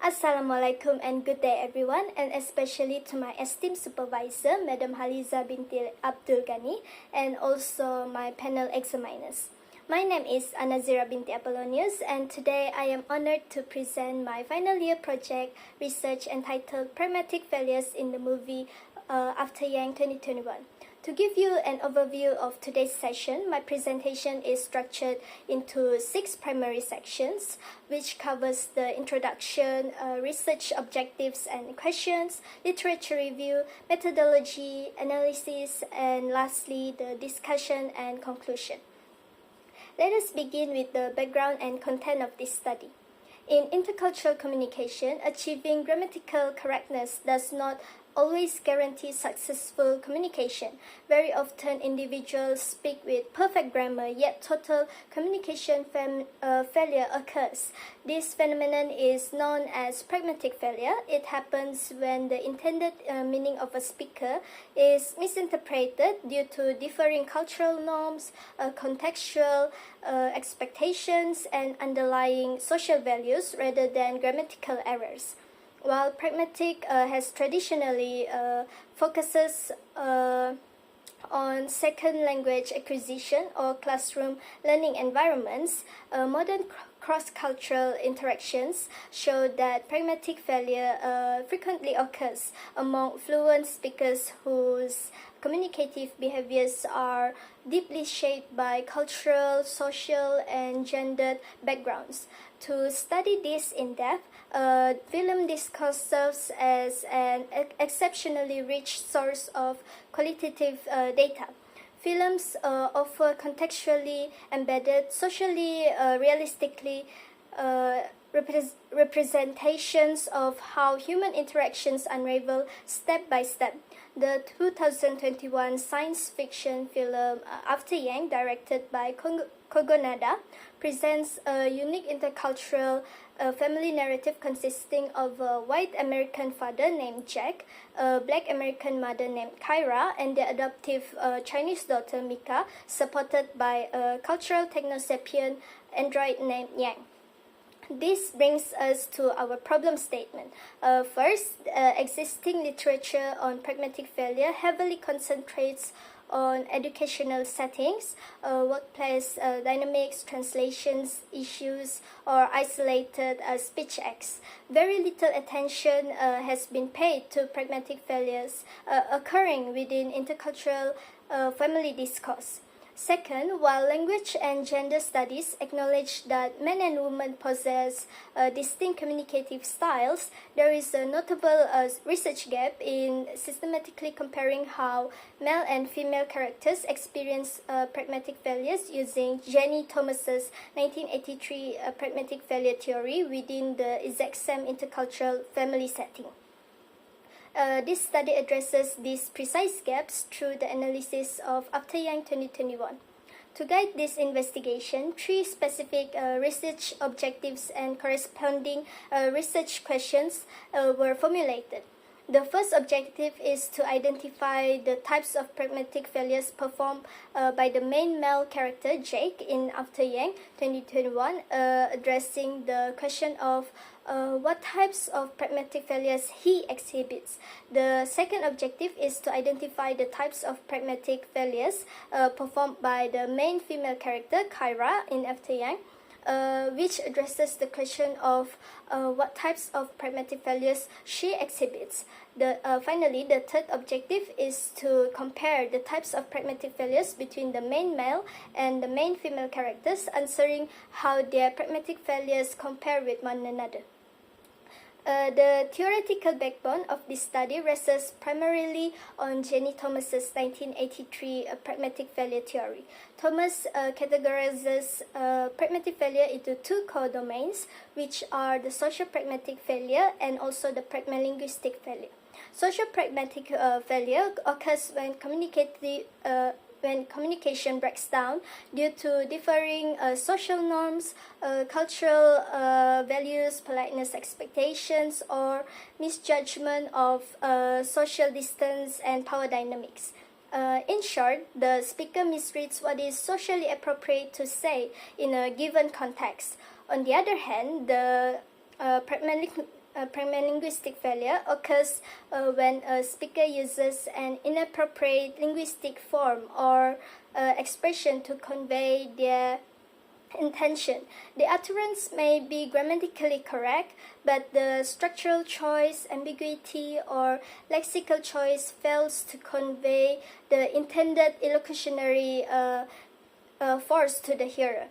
Assalamualaikum and good day everyone, and especially to my esteemed supervisor, Madam Haliza Binti Abdul Ghani, and also my panel examiners. My name is Annazierra Binti Apollonius, and today I am honored to present my final year project research entitled Pragmatic Failures in the Movie After Yang 2021. To give you an overview of today's session, my presentation is structured into 6 primary sections, which covers the introduction, research objectives and questions, literature review, methodology, analysis, and lastly, the discussion and conclusion. Let us begin with the background and content of this study. In intercultural communication, achieving grammatical correctness does not always guarantee successful communication. Very often, individuals speak with perfect grammar, yet total communication failure occurs. This phenomenon is known as pragmatic failure. It happens when the intended meaning of a speaker is misinterpreted due to differing cultural norms, contextual expectations, and underlying social values rather than grammatical errors. While pragmatic has traditionally focuses on second language acquisition or classroom learning environments, modern cross-cultural interactions show that pragmatic failure frequently occurs among fluent speakers whose communicative behaviors are deeply shaped by cultural, social, and gendered backgrounds. To study this in depth, film discourse serves as an exceptionally rich source of qualitative data. Films offer contextually embedded, socially realistically representations of how human interactions unravel step by step. The 2021 science fiction film After Yang, directed by Kogonada, presents a unique intercultural family narrative consisting of a white American father named Jack, a black American mother named Kyra, and their adoptive Chinese daughter Mika, supported by a cultural technosapient android named Yang. This brings us to our problem statement. First, existing literature on pragmatic failure heavily concentrates on educational settings, workplace dynamics, translations issues, or isolated speech acts. Very little attention has been paid to pragmatic failures occurring within intercultural family discourse. Second, while language and gender studies acknowledge that men and women possess distinct communicative styles, there is a notable research gap in systematically comparing how male and female characters experience pragmatic failures using Jenny Thomas's 1983 pragmatic failure theory within the exact same intercultural family setting. This study addresses these precise gaps through the analysis of After Yang 2021. To guide this investigation, 3 specific research objectives and corresponding research questions were formulated. The first objective is to identify the types of pragmatic failures performed by the main male character, Jake, in After Yang 2021, addressing the question of what types of pragmatic failures he exhibits. The second objective is to identify the types of pragmatic failures performed by the main female character, Kyra, in After Yang, which addresses the question of what types of pragmatic failures she exhibits. Finally, the third objective is to compare the types of pragmatic failures between the main male and the main female characters, answering how their pragmatic failures compare with one another. The theoretical backbone of this study rests primarily on Jenny Thomas's 1983 pragmatic failure theory. Thomas categorizes pragmatic failure into 2 core domains, which are the social pragmatic failure and also the pragmalinguistic failure. Social pragmatic failure occurs when communication breaks down due to differing social norms, cultural values, politeness expectations, or misjudgment of social distance and power dynamics. In short, the speaker misreads what is socially appropriate to say in a given context. On the other hand, the pragmalinguistic failure occurs when a speaker uses an inappropriate linguistic form or expression to convey their intention. The utterance may be grammatically correct, but the structural choice, ambiguity, or lexical choice fails to convey the intended illocutionary force to the hearer.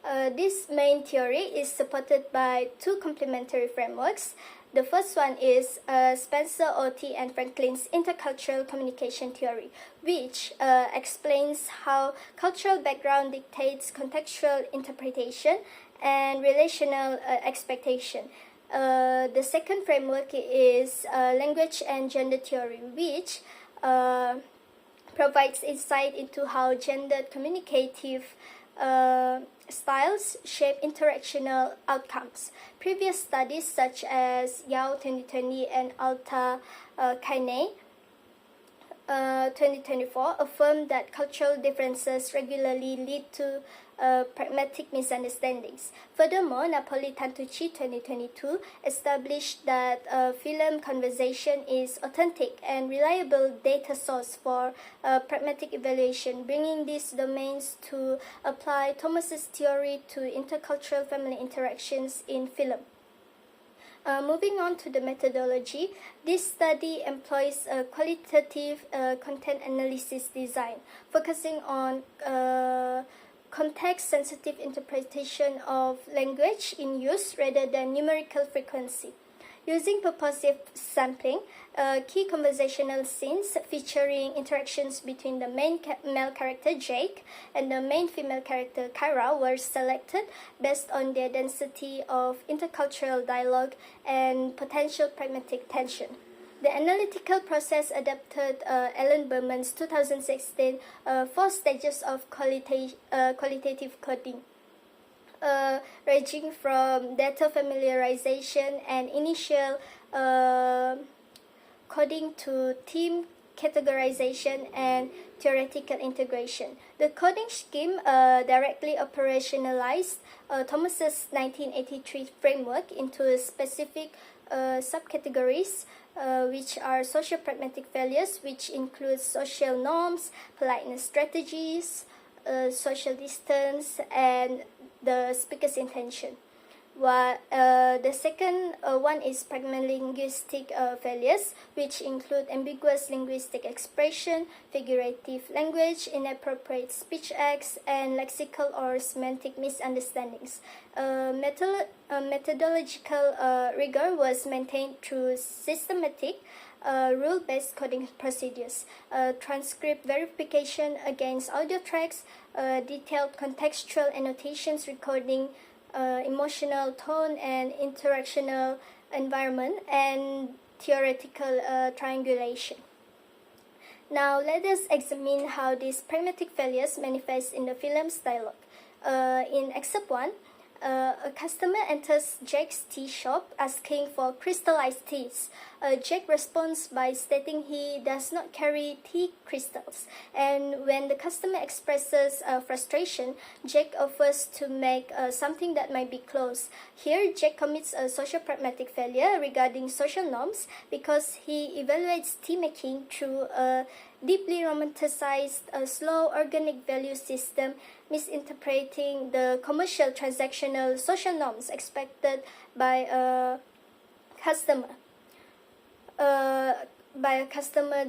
This main theory is supported by two complementary frameworks. The first one is Spencer, Oti, and Franklin's intercultural communication theory, which explains how cultural background dictates contextual interpretation and relational expectation. The second framework is language and gender theory, which provides insight into how gendered communicative styles shape interactional outcomes. Previous studies such as Yao 2020 and Alta Kaine 2024 affirm that cultural differences regularly lead to pragmatic misunderstandings. Furthermore, Napoli Tantucci 2022 established that film conversation is authentic and reliable data source for pragmatic evaluation, bringing these domains to apply Thomas's theory to intercultural family interactions in film. Moving on to the methodology, this study employs a qualitative content analysis design, focusing on context-sensitive interpretation of language in use rather than numerical frequency. Using purposive sampling, key conversational scenes featuring interactions between the main male character Jake and the main female character Kyra were selected based on their density of intercultural dialogue and potential pragmatic tension. The analytical process adapted Alan Berman's 2016 4 stages of qualitative coding, ranging from data familiarization and initial coding to theme categorization and theoretical integration. The coding scheme directly operationalized Thomas's 1983 framework into specific subcategories, which are social pragmatic failures, which include social norms, politeness strategies, social distance, and the speaker's intention. While the second one is pragmalinguistic failures, which include ambiguous linguistic expression, figurative language, inappropriate speech acts, and lexical or semantic misunderstandings. Methodological rigor was maintained through systematic rule-based coding procedures, transcript verification against audio tracks, detailed contextual annotations recording emotional tone and interactional environment, and theoretical triangulation. Now let us examine how these pragmatic failures manifest in the film's dialogue. In excerpt 1, a customer enters Jake's tea shop asking for crystallized teas. Jake responds by stating he does not carry tea crystals, and when the customer expresses frustration, Jake offers to make something that might be close. Here, Jake commits a social pragmatic failure regarding social norms because he evaluates tea making through a deeply romanticized, slow organic value system, misinterpreting the commercial transactional social norms expected by a customer.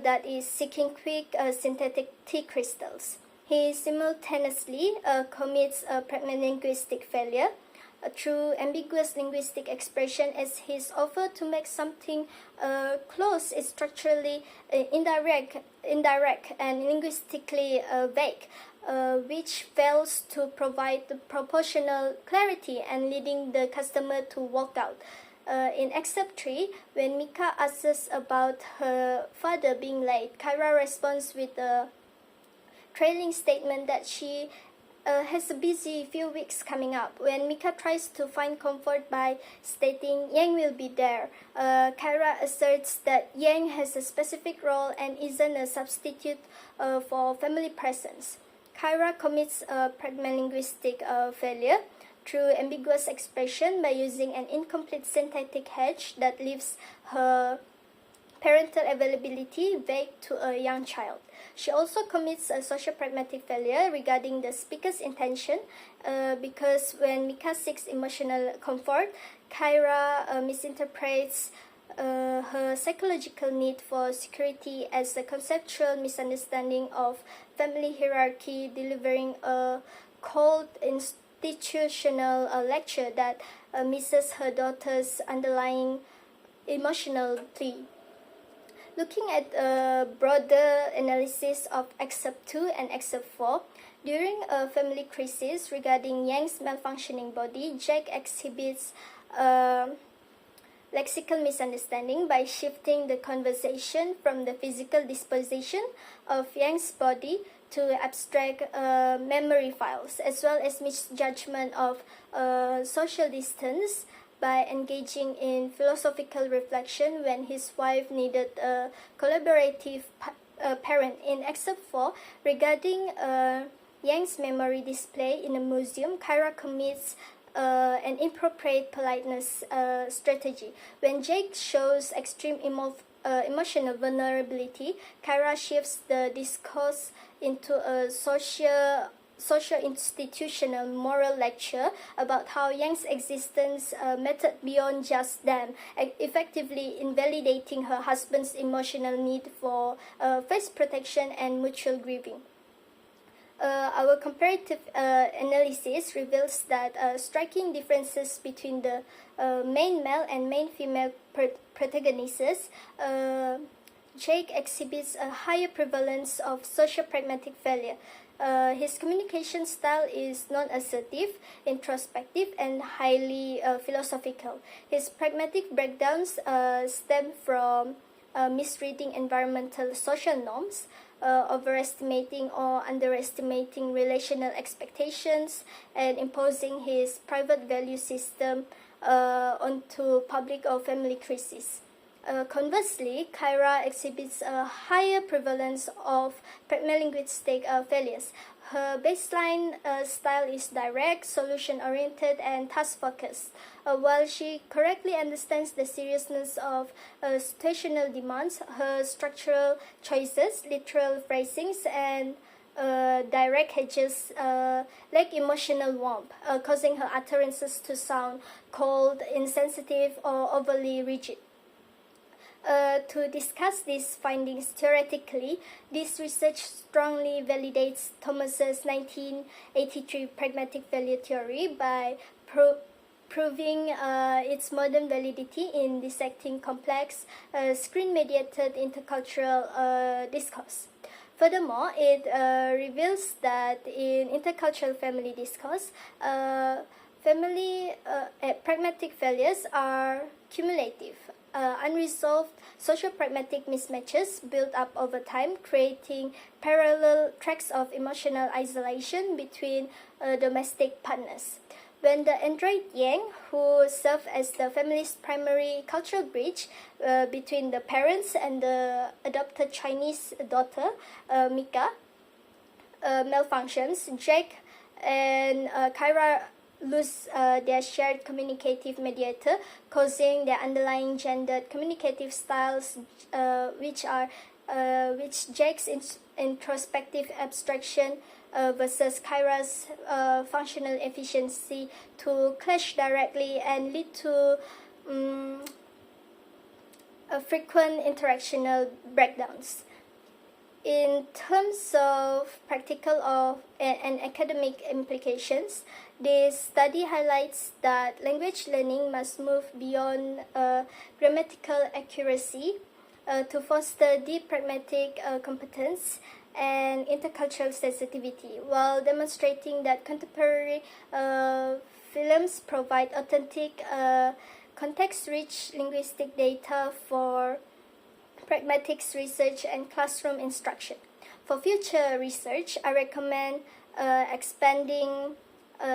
That is seeking quick synthetic tea crystals. He simultaneously commits a pragmalinguistic failure through ambiguous linguistic expression, as his offer to make something close is structurally indirect and linguistically vague, which fails to provide the proportional clarity and leading the customer to walk out. In excerpt 3, when Mika asks about her father being late, Kyra responds with a trailing statement that she has a busy few weeks coming up. When Mika tries to find comfort by stating Yang will be there, Kyra asserts that Yang has a specific role and isn't a substitute for family presence. Kyra commits a pragmalinguistic failure through ambiguous expression by using an incomplete syntactic hedge that leaves her parental availability vague to a young child. She also commits a social pragmatic failure regarding the speaker's intention because when Mika seeks emotional comfort, Kyra misinterprets her psychological need for security as a conceptual misunderstanding of family hierarchy, delivering a cold institutional lecture that misses her daughter's underlying emotional plea. Looking at a broader analysis of Excerpt 2 and Excerpt 4, during a family crisis regarding Yang's malfunctioning body, Jack exhibits lexical misunderstanding by shifting the conversation from the physical disposition of Yang's body to abstract memory files, as well as misjudgment of social distance by engaging in philosophical reflection when his wife needed a collaborative parent. In Excerpt 4, regarding Yang's memory display in a museum, Kyra commits an inappropriate politeness strategy. When Jake shows extreme emotional vulnerability, Kyra shifts the discourse into a socio-institutional moral lecture about how Yang's existence mattered beyond just them, effectively invalidating her husband's emotional need for face protection and mutual grieving. Our comparative analysis reveals that striking differences between the main male and main female protagonists, Jake exhibits a higher prevalence of social pragmatic failure. His communication style is non-assertive, introspective, and highly philosophical. His pragmatic breakdowns stem from misreading environmental social norms, overestimating or underestimating relational expectations, and imposing his private value system onto public or family crises. Conversely, Kyra exhibits a higher prevalence of pragmalinguistic failures. Her baseline style is direct, solution-oriented, and task-focused. While she correctly understands the seriousness of situational demands, her structural choices, literal phrasings, and direct hedges lack emotional warmth, causing her utterances to sound cold, insensitive, or overly rigid. To discuss these findings theoretically, this research strongly validates Thomas's 1983 pragmatic failure theory by proving its modern validity in dissecting complex, screen-mediated intercultural discourse. Furthermore, it reveals that in intercultural family discourse, pragmatic failures are cumulative. Unresolved social pragmatic mismatches build up over time, creating parallel tracks of emotional isolation between domestic partners. When the android Yang, who served as the family's primary cultural bridge between the parents and the adopted Chinese daughter, Mika, malfunctions, Jack and Kyra lose their shared communicative mediator, causing their underlying gendered communicative styles, which Jack's introspective abstraction versus Kyra's functional efficiency, to clash directly and lead to frequent interactional breakdowns. In terms of practical and academic implications, this study highlights that language learning must move beyond grammatical accuracy to foster deep pragmatic competence and intercultural sensitivity, while demonstrating that contemporary films provide authentic, context-rich linguistic data for pragmatics research and classroom instruction. For future research, I recommend expanding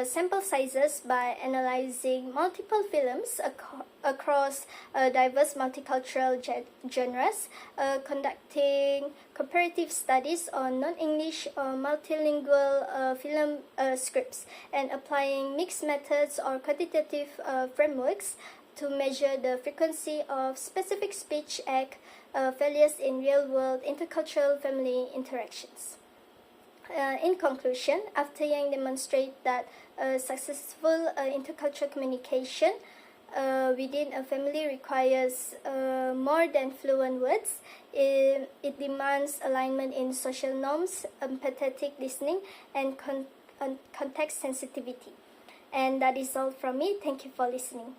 sample sizes by analyzing multiple films across diverse multicultural genres, conducting comparative studies on non-English or multilingual film scripts, and applying mixed methods or quantitative frameworks to measure the frequency of specific speech act failures in real-world intercultural family interactions. In conclusion, after Yang demonstrated that successful intercultural communication within a family requires more than fluent words. It demands alignment in social norms, empathetic listening, and context sensitivity. And that is all from me. Thank you for listening.